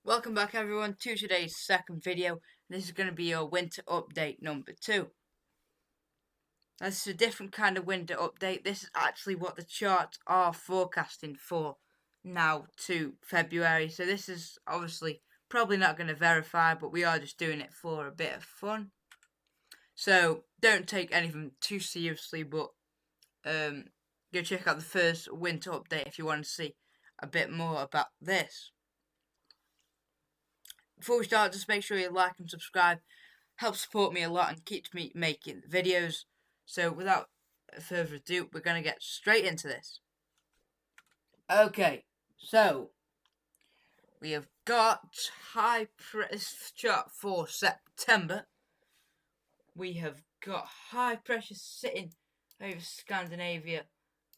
Welcome back everyone to today's second video. This is going to be your winter update number 2. This is a different kind of winter update. This is actually what the charts are forecasting for now to February. So this is obviously probably not going to verify, but we are just doing it for a bit of fun. So don't take anything too seriously, but go check out the first winter update if you want to see a bit more about this. Before we start, just make sure you like and subscribe. Helps support me a lot and keeps me making videos. So without further ado, we're going to get straight into this. Okay, so we have got high pressure chart for September. We have got high pressure sitting over Scandinavia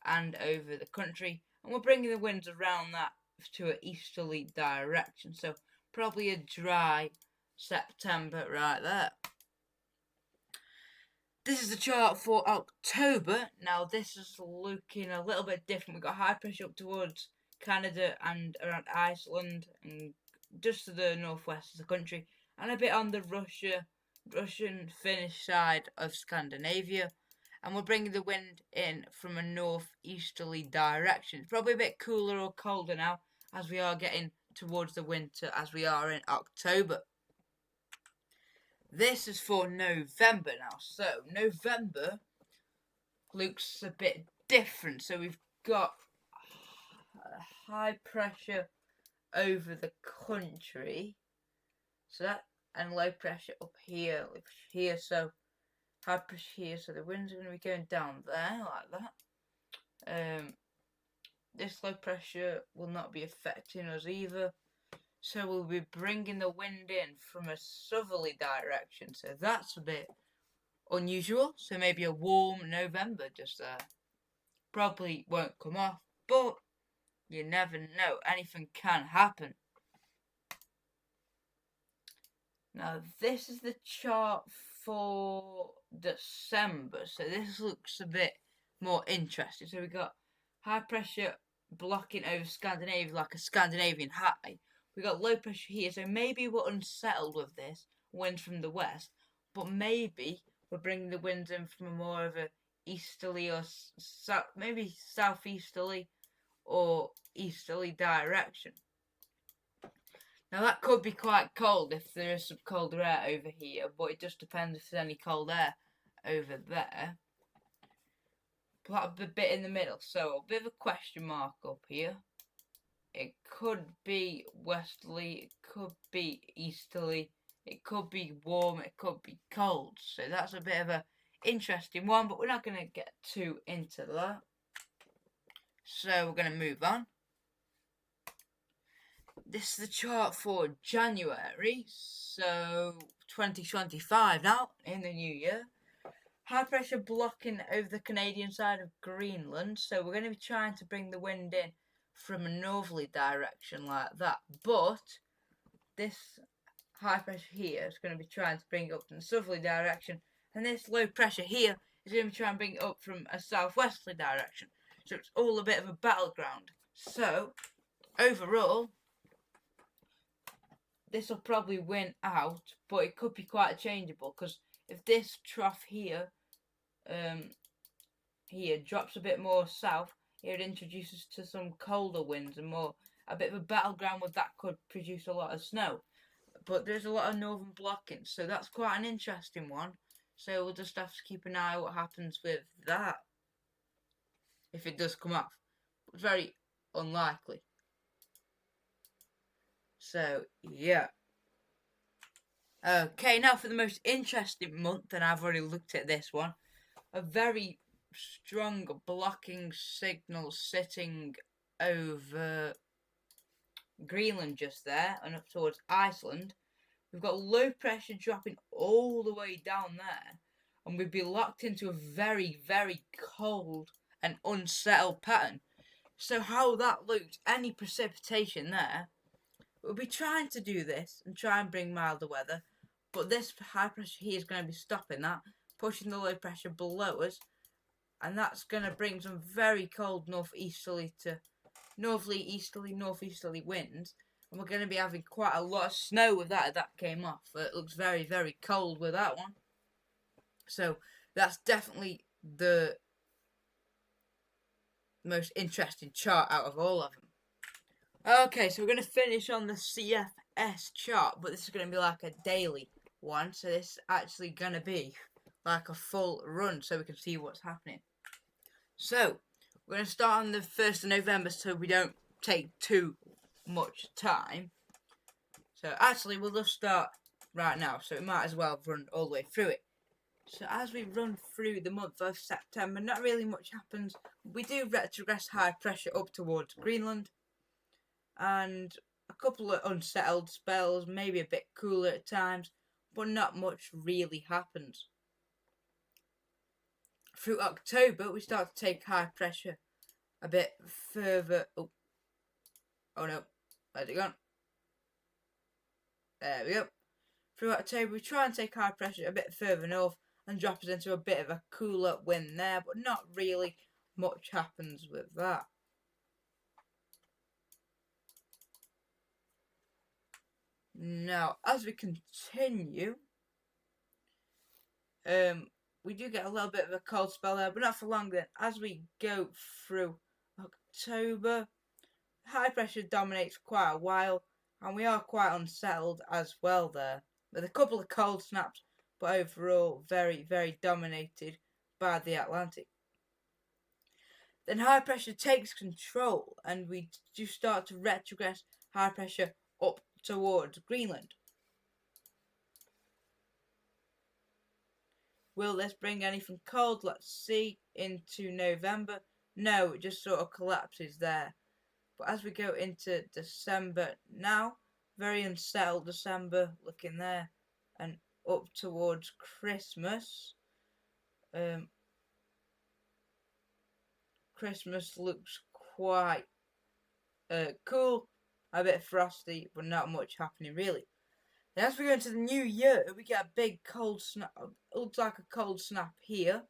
and over the country, and we're bringing the winds around that to an easterly direction. So probably a dry September right there. This is the chart for October. Now this is looking a little bit different. We've got high pressure up towards Canada and around Iceland and just to the northwest of the country, and a bit on the Russian Finnish side of Scandinavia. And we're bringing the wind in from a northeasterly direction. It's probably a bit cooler or colder now as we are getting towards the winter as we are in October. This is for November now. So November looks a bit different. So we've got high pressure over the country. So that and low pressure up here, so high pressure here, so the winds are going to be going down there like that. This low pressure will not be affecting us either, so we'll be bringing the wind in from a southerly direction, so that's a bit unusual. So maybe a warm November just there. Probably won't come off, but you never know, anything can happen. Now this is the chart for December, so this looks a bit more interesting. So we've got high pressure blocking over Scandinavia like a Scandinavian high. We've got low pressure here, so maybe we're unsettled with this, winds from the west, but maybe we're bringing the winds in from more of a easterly or maybe southeasterly or easterly direction. Now that could be quite cold if there is some colder air over here, but it just depends if there's any cold air over there. Put a bit in the middle, so a bit of a question mark up here. It could be westerly, it could be easterly, it could be warm, it could be cold. So that's a bit of a interesting one, but we're not going to get too into that. So we're going to move on. This is the chart for January, so 2025 now, in the new year. High pressure blocking over the Canadian side of Greenland, so we're going to be trying to bring the wind in from a northerly direction like that, but this high pressure here is going to be trying to bring it up from a southerly direction, and this low pressure here is going to be trying to bring it up from a southwesterly direction, so it's all a bit of a battleground. So overall, this will probably win out, but it could be quite changeable, because if this trough here drops a bit more south, it introduces to some colder winds and a bit of a battleground with that could produce a lot of snow. But there's a lot of northern blocking, so that's quite an interesting one. So we'll just have to keep an eye on what happens with that, if it does come off. It's very unlikely. So yeah. Okay, now for the most interesting month, and I've already looked at this one. A very strong blocking signal sitting over Greenland just there and up towards Iceland. We've got low pressure dropping all the way down there, and we'd be locked into a very, very cold and unsettled pattern. So how that looked, any precipitation there, we'll be trying to do this and try and bring milder weather, but this high pressure here is going to be stopping that, pushing the low pressure below us, and that's going to bring some very cold northeasterly, northeasterly winds, And we're going to be having quite a lot of snow with that. That came off. It looks very, very cold with that one. So that's definitely the most interesting chart out of all of them. Okay, so we're going to finish on the CFS chart, but this is going to be like a daily one. So this is actually going to be like a full run so we can see what's happening. So we're going to start on the 1st of November so we don't take too much time. So actually we'll just start right now, so we might as well run all the way through it. So as we run through the month of September, not really much happens. We do retrogress high pressure up towards Greenland, and a couple of unsettled spells, maybe a bit cooler at times, but not much really happens. Through October, we start to take high pressure a bit further. Oh no, where's it gone? There we go. Through October, we try and take high pressure a bit further north and drop us into a bit of a cooler wind there, but not really much happens with that. Now, as we continue, we do get a little bit of a cold spell there, but not for long then. As we go through October, high pressure dominates quite a while, and we are quite unsettled as well there, with a couple of cold snaps, but overall very, very dominated by the Atlantic. Then high pressure takes control, and we do start to retrogress high pressure up towards Greenland. Will this bring anything cold? Let's see. Into November. No, it just sort of collapses there. But as we go into December now, very unsettled December looking there, and up towards Christmas. Christmas looks quite cool, a bit frosty, but not much happening really. And as we go into the new year, we get a big cold snap. It looks like a cold snap here.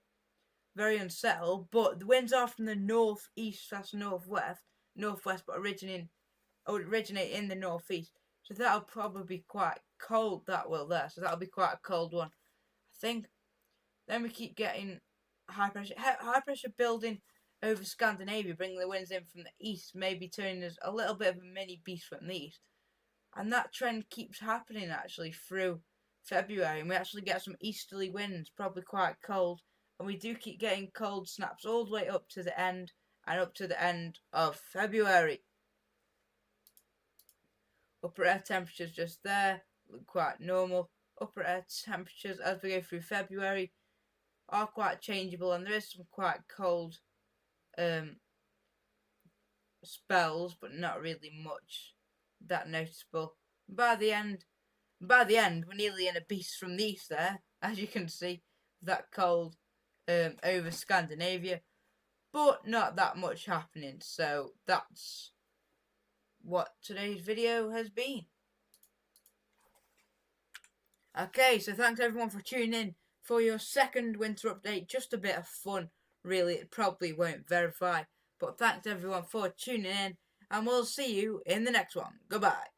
Very unsettled, but the winds are from the northeast / northwest, but originate in the northeast. So that'll probably be quite cold, that will there. So that'll be quite a cold one, I think. Then we keep getting high pressure building over Scandinavia, bringing the winds in from the east, maybe turning us a little bit of a mini beast from the east. And that trend keeps happening actually through February, and we actually get some easterly winds, probably quite cold, and we do keep getting cold snaps all the way up to the end, and up to the end of February. Upper air temperatures just there, look quite normal. Upper air temperatures as we go through February are quite changeable, and there is some quite cold spells, but not really much that noticeable. By the end, we're nearly in a beast from the east there, as you can see, that cold over Scandinavia, but not that much happening. So that's what today's video has been. Okay, so thanks everyone for tuning in for your second winter update. Just a bit of fun, really. It probably won't verify, but thanks everyone for tuning in, and we'll see you in the next one. Goodbye.